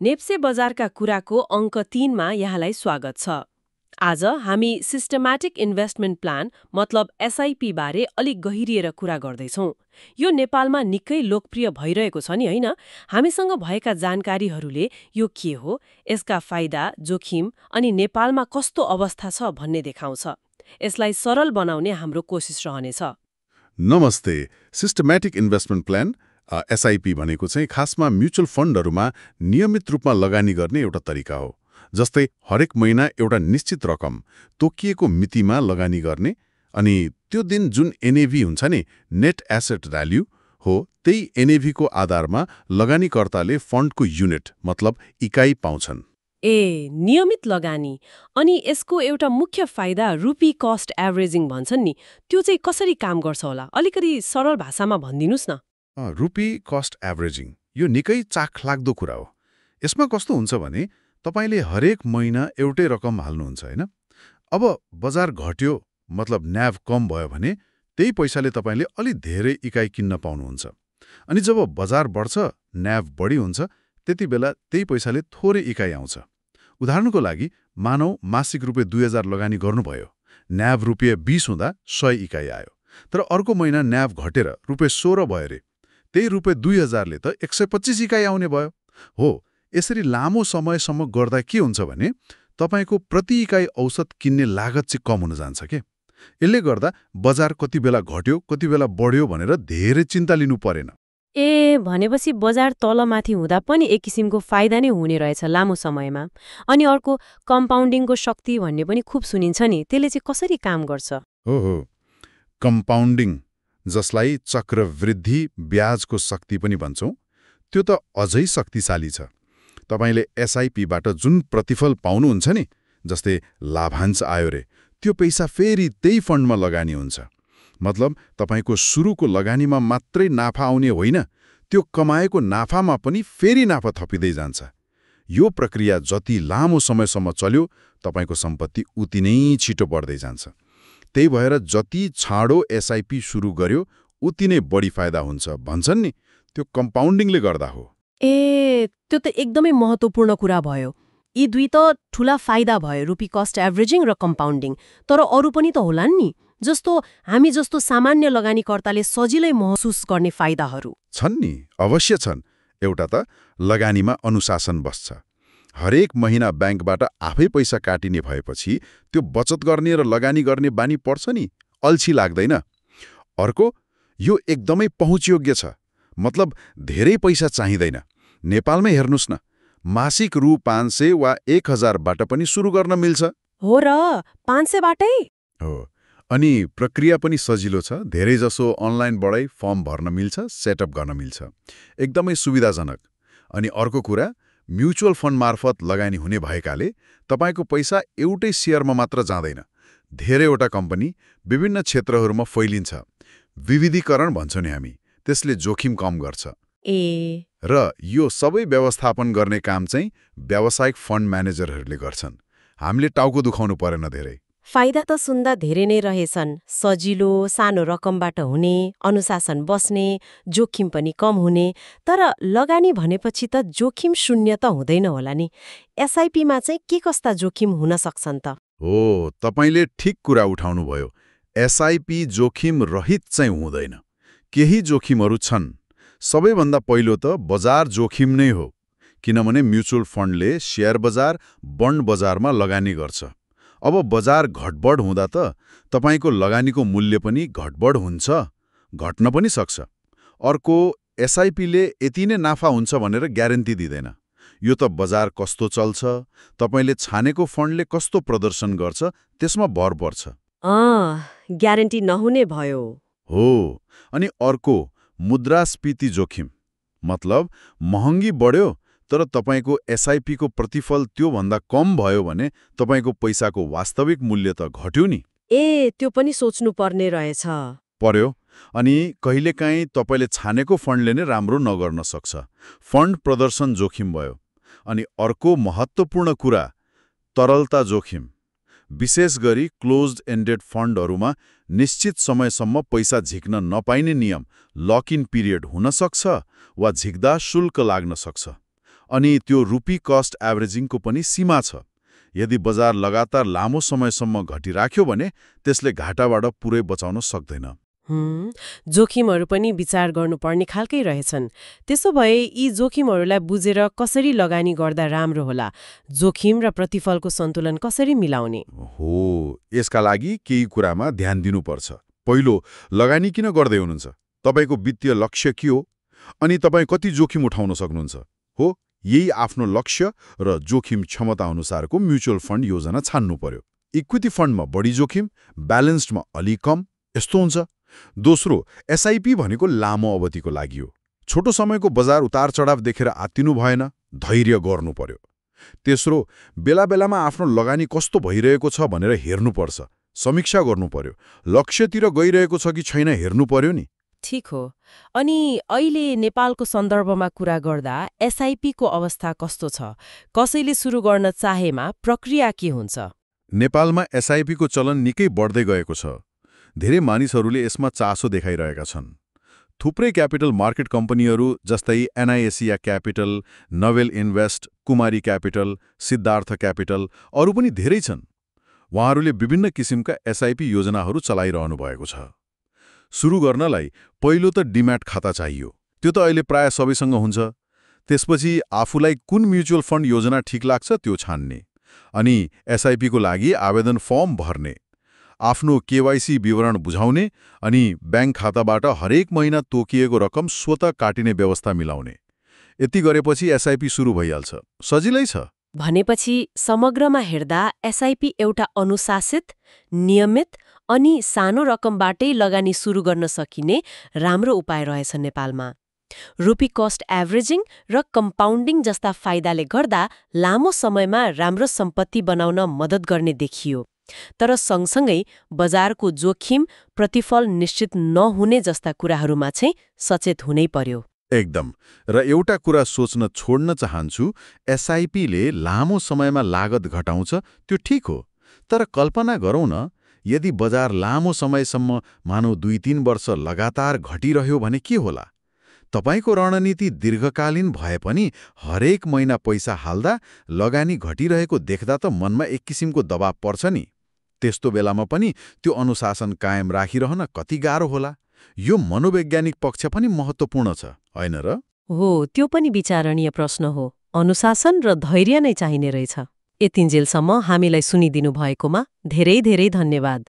नेप्से बजारका कुराको अङ्क 3मा यहाँलाई स्वागत छ। आज हामी सिस्टमैटिक इन्भेस्टमेन्ट प्लान मतलब एसआईपी बारे अलिक गहिरिएर कुरा गर्दैछौँ। यो नेपालमा निकै लोकप्रिय भइरहेको छ नि हैन? हामीसँग भएका जानकारीहरूले यो के हो, यसका फाइदा, जोखिम अनि नेपालमा कस्तो अवस्था छ भन्ने देखाउँछ। यसलाई सरल बनाउने हाम्रो कोसिस रहनेछ। नमस्ते। सिस्टमैटिक इन्भेस्टमेन्ट प्लान एसआईपी भनेको चाहिँ खासमा म्युचुअल फन्डहरूमा नियमित रूपमा लगानी गर्ने एउटा तरिका हो। जस्तै हरेक महिना एउटा निश्चित रकम तोकिएको मितिमा लगानी गर्ने अनि त्यो दिन जुन एनएभी हुन्छ नि, नेट एसेट भ्याल्यु हो, त्यही एनएभीको आधारमा लगानीकर्ताले फन्डको युनिट मतलब इकाइ पाउँछन्। नियमित लगानी। अनि यसको एउटा मुख्य फाइदा रुपी कस्ट एभरेजिङ भन्छन् नि, त्यो चाहिँ कसरी काम गर्छ होला? अलिकति सरल भाषामा भनिदिनुस् न। रुपी कस्ट एभरेजिङ यो निकै चाखलाग्दो कुरा हो। यसमा कस्तो हुन्छ भने तपाईँले हरेक महिना एउटै रकम हाल्नुहुन्छ हैन? अब बजार घट्यो मतलब न्याभ कम भयो भने त्यही पैसाले तपाईँले अलि धेरै इकाइ किन्न पाउनुहुन्छ। अनि जब बजार बढ्छ, न्याभ बढी हुन्छ, त्यति बेला त्यही पैसाले थोरै इकाइ आउँछ। उदाहरणको लागि मानौ मासिक रुपियाँ 2000 लगानी गर्नुभयो, न्याभ रुपियाँ 20 हुँदा 100 इकाइ आयो। तर अर्को महिना न्याभ घटेर रुपियाँ 16 भयो रे, त्यही रुपियाँ 2000ले त 125 इकाइ आउने भयो। हो, यसरी लामो समयसम्म गर्दा के हुन्छ भने तपाईँको प्रति इकाइ औसत किन्ने लागत चाहिँ कम हुन जान्छ के। यसले गर्दा बजार कति बेला घट्यो कति बेला बढ्यो भनेर धेरै चिन्ता लिनु परेन। भनेपछि बजार तलमाथि हुँदा पनि एक किसिमको फाइदा नै हुने रहेछ लामो समयमा। अनि अर्को कम्पाउन्डिङको शक्ति भन्ने पनि खूब सुनिन्छ नि, त्यसले चाहिँ कसरी काम गर्छ? हो, कम्पाउन्डिङ जसलाई चक्रवृद्धि ब्याजको शक्ति पनि भन्छौँ, त्यो त अझै शक्तिशाली छ। तपाईँले एसआईपीबाट जुन प्रतिफल पाउनुहुन्छ नि, जस्तै लाभांश आयो रे, त्यो पैसा फेरि त्यही फन्डमा लगानी हुन्छ। मतलब तपाईँको सुरुको लगानीमा मात्रै नाफा आउने होइन, त्यो कमाएको नाफामा पनि फेरि नाफा थपिँदै जान्छ। यो प्रक्रिया जति लामो समयसम्म चल्यो, तपाईँको सम्पत्ति उति नै छिटो बढ्दै जान्छ। त्यही भएर जति छाडो एसआईपी सुरु गर्यो उति नै बढी फाइदा हुन्छ भन्छन् नि, त्यो कम्पाउन्डिङले गर्दा हो। त्यो त एकदमै महत्त्वपूर्ण कुरा भयो। यी दुई त ठूला फाइदा भयो, रुपी कस्ट एभरेजिङ र कम्पाउन्डिङ। तर अरू पनि त होलान् नि, जस्तो हामी जस्तो सामान्य लगानीकर्ताले सजिलै महसुस गर्ने फाइदाहरू छन् नि, अवश्य छन्। एउटा त लगानीमा अनुशासन बस्छ। हरेक महिना ब्याङ्कबाट आफै पैसा काटिने भएपछि त्यो बचत गर्ने र लगानी गर्ने बानी पर्छ नि, अल्छी लाग्दैन। अर्को, यो एकदमै पहुँचयोग्य छ, मतलब धेरै पैसा चाहिँदैन। नेपालमै हेर्नुस् न, मासिक रु 500 वा 1000बाट पनि सुरु गर्न मिल्छ। हो र, 500बाटै हो। अनि प्रक्रिया पनि सजिलो छ। धेरैजसो अनलाइनबाटै फर्म भर्न मिल्छ, सेटअप गर्न मिल्छ, एकदमै सुविधाजनक। अनि अर्को कुरा, म्युचुअल फन्ड मार्फत लगानी हुने भएकाले तपाईँको पैसा एउटै सेयरमा मात्र जाँदैन, धेरैवटा कम्पनी विभिन्न क्षेत्रहरूमा फैलिन्छ। विविधीकरण भन्छौँ नि हामी, त्यसले जोखिम कम गर्छ। र यो सबै व्यवस्थापन गर्ने काम चाहिँ व्यावसायिक फन्ड म्यानेजरहरूले गर्छन्। हामीले टाउको दुखाउनु परेन धेरै। फाइदा त सुन्दा धेरै नै रहेछन्। सजिलो, सानो रकमबाट हुने, अनुशासन बस्ने, जोखिम पनि कम हुने। तर लगानी भनेपछि त जोखिम शून्य त हुँदैन होला नि। एसआईपीमा चाहिँ के कस्ता जोखिम हुन सक्छन् त? हो, तपाईँले ठिक कुरा उठाउनुभयो। एसआईपी जोखिम रहित चाहिँ हुँदैन। केही जोखिमहरू छन्। सबैभन्दा पहिलो त बजार जोखिम नै हो, किनभने म्युचुअल फन्डले शेयर बजार, बन्ड बजारमा लगानी गर्छ। अब बजार घटबढ हुँदा त तपाईँको लगानीको मूल्य पनि घटबढ हुन्छ, घट्न पनि सक्छ। अर्को, एसआईपीले यति नै नाफा हुन्छ भनेर ग्यारेन्टी दिँदैन। यो त बजार कस्तो चल्छ, तपाईँले छानेको फन्डले कस्तो प्रदर्शन गर्छ, त्यसमा भर पर्छ। ग्यारेन्टी नहुने भयो। हो। अनि अर्को, मुद्रास्फीति जोखिम, मतलब महँगी बढ्यो तर तपाईँको एसआईपीको प्रतिफल त्योभन्दा कम भयो भने तपाईँको पैसाको वास्तविक मूल्य त घट्यो नि। त्यो पनि सोच्नु पर्ने रहेछ। पर्यो। अनि कहिलेकाहीँ तपाईँले छानेको फन्डले नै राम्रो नगर्न सक्छ। फन्ड प्रदर्शन जोखिम भयो। अनि अर्को महत्त्वपूर्ण कुरा, तरलता जोखिम। विशेष गरी क्लोज्ड एन्डेड फन्डहरूमा निश्चित समयसम्म पैसा झिक्न नपाइने नियम, लक इन पिरियड हुन सक्छ वा झिक्दा शुल्क लाग्न सक्छ। अनि त्यो रुपी कस्ट एभरेजिङको पनि सीमा छ। यदि बजार लगातार लामो समयसम्म घटिराख्यो भने त्यसले घाटाबाट पुरै बचाउन सक्दैन। जोखिमहरू पनि विचार गर्नुपर्ने खालकै रहेछन्। त्यसो भए यी जोखिमहरूलाई बुझेर कसरी लगानी गर्दा राम्रो होला? जोखिम र प्रतिफलको सन्तुलन कसरी मिलाउने? हो, यसका लागि केही कुरामा ध्यान दिनुपर्छ। पहिलो, लगानी किन गर्दै हुनुहुन्छ? तपाईँको वित्तीय लक्ष्य के हो? अनि तपाईँ कति जोखिम उठाउन सक्नुहुन्छ? हो, यही आफ्नो लक्ष्य र जोखिम क्षमता अनुसारको म्युचुअल फन्ड योजना छान्नु पर्यो। इक्विटी फन्डमा बढी जोखिम, ब्यालेन्स्डमा अलि कम, यस्तो हुन्छ। दोस्रो, एसआइपी भनेको लामो अवधिको लागि हो। छोटो समयको बजार उतार चढाव देखेर आत्तिनु भएन, धैर्य गर्नु पर्यो। तेस्रो, बेला बेलामा आफ्नो लगानी कस्तो भइरहेको छ भनेर हेर्नुपर्छ, समीक्षा गर्नु पर्यो। लक्ष्यतिर गइरहेको छ कि छैन हेर्नु पर्यो नि। ठिक हो। अनि अहिले नेपालको सन्दर्भमा कुरा गर्दा एसआइपीको अवस्था कस्तो छ? कसैले सुरु गर्न चाहेमा प्रक्रिया के हुन्छ? नेपालमा एसआइपीको चलन निकै बढ्दै गएको छ। धेरै मानिसहरूले यसमा चासो देखाइरहेका छन्। थुप्रै क्यापिटल मार्केट कम्पनीहरू जस्तै एनआइएसिया क्यापिटल, नोभेल इन्भेस्ट, कुमारी क्यापिटल, सिद्धार्थ क्यापिटल, अरू पनि धेरै छन्। उहाँहरूले विभिन्न किसिमका एसआइपी योजनाहरू चलाइरहनु भएको छ। सुरु गर्नलाई पहिलो त डिम्याट खाता चाहियो। त्यो त अहिले प्राय सबैसँग हुन्छ। त्यसपछि आफूलाई कुन म्युचुअल फन्ड योजना ठिक लाग्छ त्यो छान्ने, अनि एसआइपीको लागि आवेदन फर्म भर्ने, आफ्नो केवाइसी विवरण बुझाउने अनि ब्याङ्क खाताबाट हरेक महिना तोकिएको रकम स्वतः काटिने व्यवस्था मिलाउने। यति गरेपछि एसआइपी सुरु भइहाल्छ। सजिलै छ। भनेपछि समग्रमा हेर्दा एसआइपी एउटा अनुशासित, नियमित अनि सानो रकमबाटै लगानी सुरु गर्न सकिने राम्रो उपाय रहेछ नेपालमा। रुपी कस्ट एभरेजिङ र कम्पाउन्डिङ जस्ता फाइदाले गर्दा लामो समयमा राम्रो सम्पत्ति बनाउन मद्दत गर्ने देखियो। तर सँगसँगै बजारको जोखिम, प्रतिफल निश्चित नहुने जस्ता कुराहरूमा चाहिँ सचेत हुनै पर्यो। एकदम। र एउटा कुरा सोच्न छोड्न चाहन्छु, एसआइपीले लामो समयमा लागत घटाउँछ, त्यो ठिक हो। तर कल्पना गरौँ न, यदि बजार लामो समयसम्म मानौ 2-3 वर्ष लगातार घटिरह्यो भने के होला? तपाईँको रणनीति दीर्घकालीन भए पनि हरेक महिना पैसा हाल्दा लगानी घटिरहेको देख्दा त मनमा एक किसिमको दबाव पर्छ नि। त्यस्तो बेलामा पनि त्यो अनुशासन कायम राखिरहन कति गाह्रो होला? यो मनोवैज्ञानिक पक्ष पनि महत्त्वपूर्ण छ, होइन र? हो, त्यो पनि विचारणीय प्रश्न हो। अनुशासन र धैर्य नै चाहिने रहेछ। यतिन्जेलसम्म हामीलाई सुनिदिनु भएकोमा धेरै धेरै धन्यवाद।